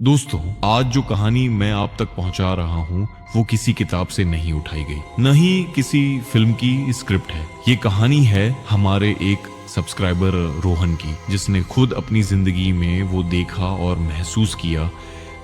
दोस्तों, आज जो कहानी मैं आप तक पहुंचा रहा हूं वो किसी किताब से नहीं उठाई गई, न ही किसी फिल्म की स्क्रिप्ट है। ये कहानी है हमारे एक सब्सक्राइबर रोहन की, जिसने खुद अपनी जिंदगी में वो देखा और महसूस किया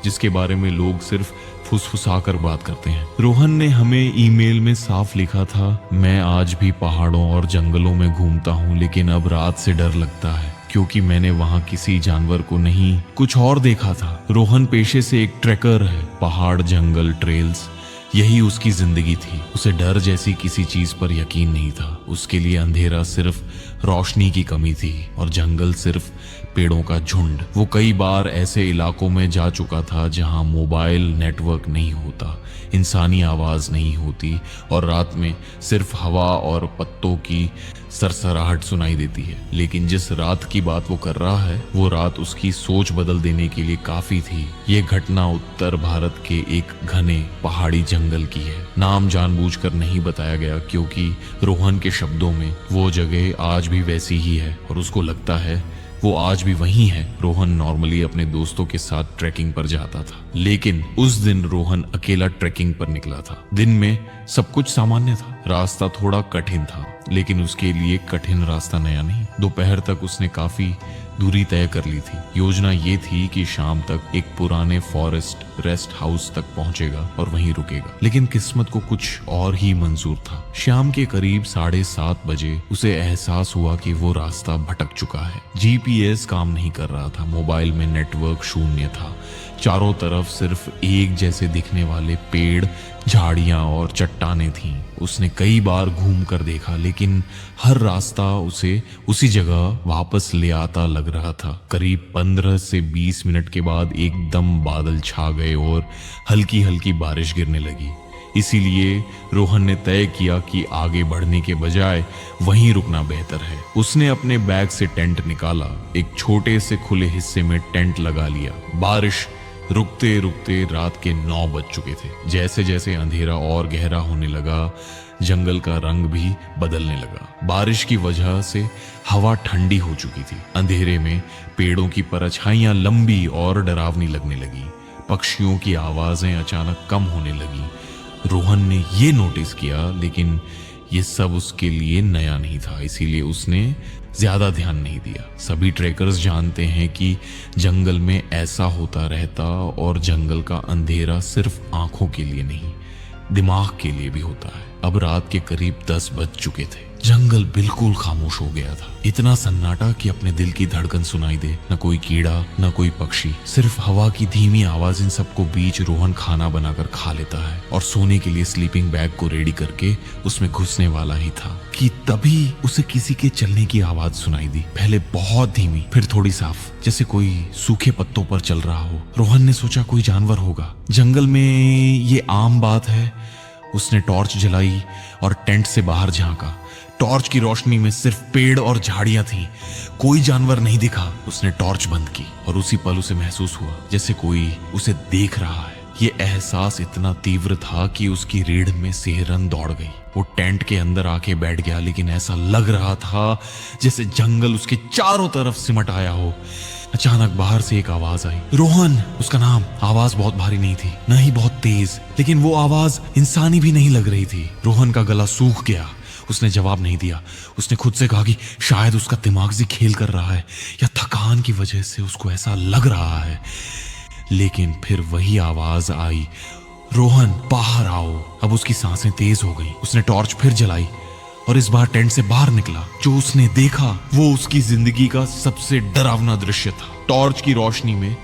जिसके बारे में लोग सिर्फ फुसफुसाकर बात करते हैं। रोहन ने हमें ईमेल में साफ लिखा था, मैं आज भी पहाड़ों और जंगलों में घूमता हूँ, लेकिन अब रात से डर लगता है क्योंकि मैंने वहां किसी जानवर को नहीं, कुछ और देखा था। रोहन पेशे से एक ट्रैकर है। पहाड़, जंगल, ट्रेल्स, यही उसकी जिंदगी थी। उसे डर जैसी किसी चीज पर यकीन नहीं था। उसके लिए अंधेरा सिर्फ रोशनी की कमी थी और जंगल सिर्फ पेड़ों का झुंड। वो कई बार ऐसे इलाकों में जा चुका था जहां मोबाइल नेटवर्क नहीं होता, इंसानी आवाज नहीं होती और रात में सिर्फ हवा और पत्तों की सरसराहट सुनाई देती है। लेकिन जिस रात की बात वो कर रहा है, वो रात उसकी सोच बदल देने के लिए काफी थी। ये घटना उत्तर भारत के एक घने पहाड़ी जंगल की है। नाम जानबूझकर नहीं बताया गया क्योंकि रोहन के शब्दों में वो जगह आज भी वैसी ही है और उसको लगता है वो आज भी वही है। रोहन नॉर्मली अपने दोस्तों के साथ ट्रैकिंग पर जाता था, लेकिन उस दिन रोहन अकेला ट्रैकिंग पर निकला था। दिन में सब कुछ सामान्य था। रास्ता थोड़ा कठिन था, लेकिन उसके लिए कठिन रास्ता नया नहीं। दोपहर तक उसने काफी दूरी तय कर ली थी। योजना ये थी कि शाम तक एक पुराने फॉरेस्ट रेस्ट हाउस तक पहुंचेगा और वहीं रुकेगा। लेकिन किस्मत को कुछ और ही मंजूर था। शाम के करीब 7:30 बजे उसे एहसास हुआ कि वो रास्ता भटक चुका है। जीपीएस काम नहीं कर रहा था, मोबाइल में नेटवर्क शून्य था। चारों तरफ सिर्फ एक जैसे दिखने वाले पेड़, झाड़ियां और चट्टानें थीं। उसने कई बार घूम कर देखा, लेकिन हर रास्ता उसे उसी जगह वापस ले आता लग रहा था। करीब 15 से 20 मिनट के बाद एकदम बादल छा गए और हल्की हल्की बारिश गिरने लगी। इसीलिए रोहन ने तय किया कि आगे बढ़ने के बजाय वहीं रुकना बेहतर है। उसने अपने बैग से टेंट निकाला, एक छोटे से खुले हिस्से में टेंट लगा लिया। बारिश रुकते रुकते रात के 9 बज चुके थे। जैसे जैसे अंधेरा और गहरा होने लगा, जंगल का रंग भी बदलने लगा। बारिश की वजह से हवा ठंडी हो चुकी थी। अंधेरे में पेड़ों की परछाइयां लंबी और डरावनी लगने लगी। पक्षियों की आवाजें अचानक कम होने लगी। रोहन ने ये नोटिस किया, लेकिन ये सब उसके लिए नया नहीं था, इसीलिए उसने ज्यादा ध्यान नहीं दिया। सभी ट्रेकर्स जानते हैं कि जंगल में ऐसा होता रहता और जंगल का अंधेरा सिर्फ आंखों के लिए नहीं, दिमाग के लिए भी होता है। अब रात के करीब 10 बज चुके थे। जंगल बिल्कुल खामोश हो गया था। इतना सन्नाटा कि अपने दिल की धड़कन सुनाई दे। न कोई कीड़ा, न कोई पक्षी, सिर्फ हवा की धीमी आवाज। इन सबको बीच रोहन खाना बनाकर खा लेता है और सोने के लिए स्लीपिंग बैग को रेडी करके उसमें घुसने वाला ही था कि तभी उसे किसी के चलने की आवाज सुनाई दी। पहले बहुत धीमी, फिर थोड़ी साफ, जैसे कोई सूखे पत्तों पर चल रहा हो। रोहन ने सोचा कोई जानवर होगा। जंगल में ये आम बात है। उसने टॉर्च जलाई और टेंट से बाहर झांका। टॉर्च की रोशनी में सिर्फ पेड़ और झाड़ियां थीं। कोई जानवर नहीं दिखा। उसने टॉर्च बंद की और उसी पल उसे महसूस हुआ जैसे कोई उसे देख रहा है। ये एहसास इतना तीव्र था कि उसकी रीढ़ में सिहरन दौड़ गई। वो टेंट के अंदर आके बैठ गया, लेकिन ऐसा लग रहा था जैसे जंगल उसके चारों तरफ सिमट आया हो। अचानक बाहर से एक आवाज आई, रोहन, उसका नाम। आवाज बहुत भारी नहीं थी, न ही बहुत तेज, लेकिन वो आवाज इंसानी भी नहीं लग रही थी। रोहन का गला सूख गया। उसने जवाब नहीं दिया। उसने खुद से कहा कि शायद उसका दिमाग से खेल कर रहा है या थकान की वजह से उसको ऐसा लग रहा है। लेकिन फिर वही आवाज आई, रोहन, बाहर आओ। अब उसकी सांसें तेज हो गई। उसने टॉर्च फिर जलाई और इस बार टेंट से बाहर निकला। जो उसने देखा वो उसकी जिंदगी का सबसे डरावना दृश्य था। टॉर्च की रोशनी में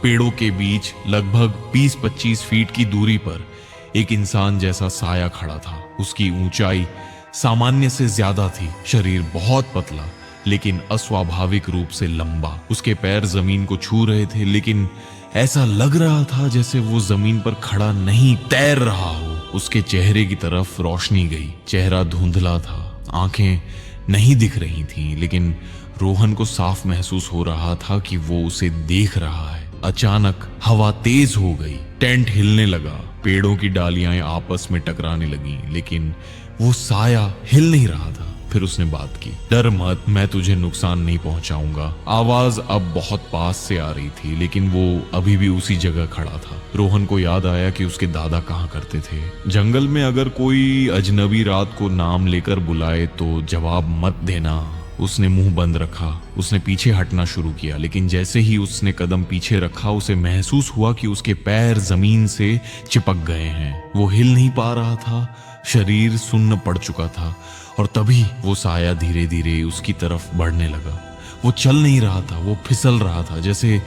पेड़ों के बीच लगभग 20-25 फीट की दूरी पर एक इंसान जैसा साया खड़ा था। उसकी ऊंचाई सामान्य से ज्यादा थी। शरीर बहुत पतला, लेकिन अस्वाभाविक रूप से लंबा। उसके पैर जमीन को छू रहे थे, लेकिन ऐसा लग रहा था जैसे वो जमीन पर खड़ा नहीं, तैर रहा हो। उसके चेहरे की तरफ रोशनी गई। चेहरा धुंधला था, आंखें नहीं दिख रही थीं, लेकिन रोहन को साफ महसूस हो रहा था कि वो उसे देख रहा है। अचानक हवा तेज हो गई। टेंट हिलने लगा। पेड़ों की डालियां आपस में टकराने लगीं, लेकिन वो साया हिल नहीं रहा था। फिर उसने बात की, डर मत, मैं तुझे नुकसान नहीं पहुंचाऊंगा। आवाज अब बहुत पास से आ रही थी, लेकिन वो अभी भी उसी जगह खड़ा था। रोहन को याद आया कि उसके दादा कहाँ करते थे। जंगल में अगर कोई अजनबी रात को नाम लेकर बुलाए तो जवाब मत देना। उसने मुंह बंद रखा। उसने पीछे हटना शुरू किया, लेकिन जैसे ही उसने कदम पीछे रखा उसे महसूस हुआ कि उसके पैर जमीन से चिपक गए हैं। वो हिल नहीं पा रहा था, शरीर सुन्न पड़ चुका था। और तभी वो साया धीरे धीरे उसकी तरफ बढ़ने लगा। वो चल नहीं रहा था, वो फिसल रहा था, जैसे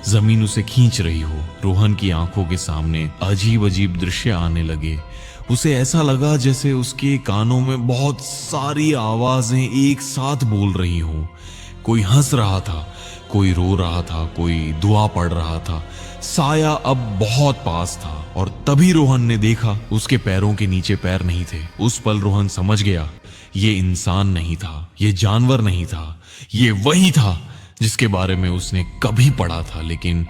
जमीन उसे खींच रही हो। रोहन की आंखों के सामने अजीब अजीब दृश्य आने लगे। उसे ऐसा लगा जैसे उसके कानों में बहुत सारी आवाजें एक साथ बोल रही हो। कोई हंस रहा था, कोई रो रहा था, कोई दुआ पढ़ रहा था। साया अब बहुत पास था और तभी रोहन ने देखा उसके पैरों के नीचे पैर नहीं थे। उस पल रोहन समझ गया, ये इंसान नहीं था, ये जानवर नहीं था, ये वही था जिसके बारे में उसने कभी पढ़ा था लेकिन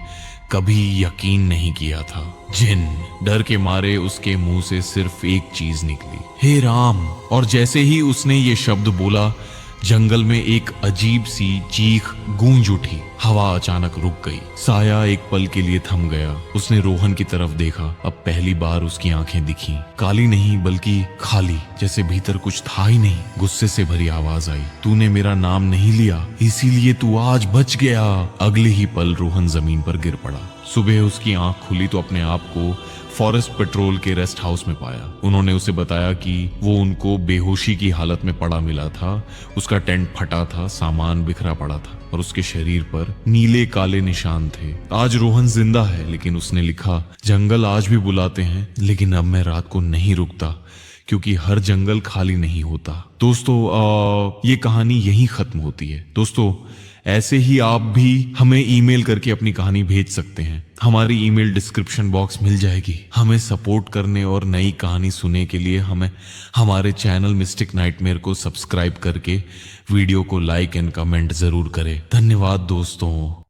कभी यकीन नहीं किया था। जिन। डर के मारे उसके मुंह से सिर्फ एक चीज निकली, हे राम। और जैसे ही उसने ये शब्द बोला, जंगल में एक अजीब सी चीख गूंज उठी। हवा अचानक रुक गई। साया एक पल के लिए थम गया। उसने रोहन की तरफ देखा। अब पहली बार उसकी आंखें दिखी, काली नहीं बल्कि खाली, जैसे भीतर कुछ था ही नहीं। गुस्से से भरी आवाज आई, तूने मेरा नाम नहीं लिया, इसीलिए तू आज बच गया। अगले ही पल रोहन जमीन पर गिर पड़ा। सुबह उसकी आंख खुली तो अपने आप को फॉरेस्ट पेट्रोल के रेस्ट हाउस में पाया। उन्होंने उसे बताया कि वो उनको बेहोशी की हालत में पड़ा मिला था। उसका टेंट फटा था, सामान बिखरा पड़ा था और उसके शरीर पर नीले काले निशान थे। आज रोहन जिंदा है, लेकिन उसने लिखा, जंगल आज भी बुलाते हैं, लेकिन अब मैं रात को नहीं रुकता, क्योंकि हर जंगल खाली नहीं होता। दोस्तों, ये कहानी यहीं खत्म होती है। दोस्तों, ऐसे ही आप भी हमें ईमेल करके अपनी कहानी भेज सकते हैं। हमारी ईमेल डिस्क्रिप्शन बॉक्स मिल जाएगी। हमें सपोर्ट करने और नई कहानी सुनने के लिए हमें हमारे चैनल मिस्टिक नाइटमेयर को सब्सक्राइब करके वीडियो को लाइक एंड कमेंट जरूर करें। धन्यवाद दोस्तों।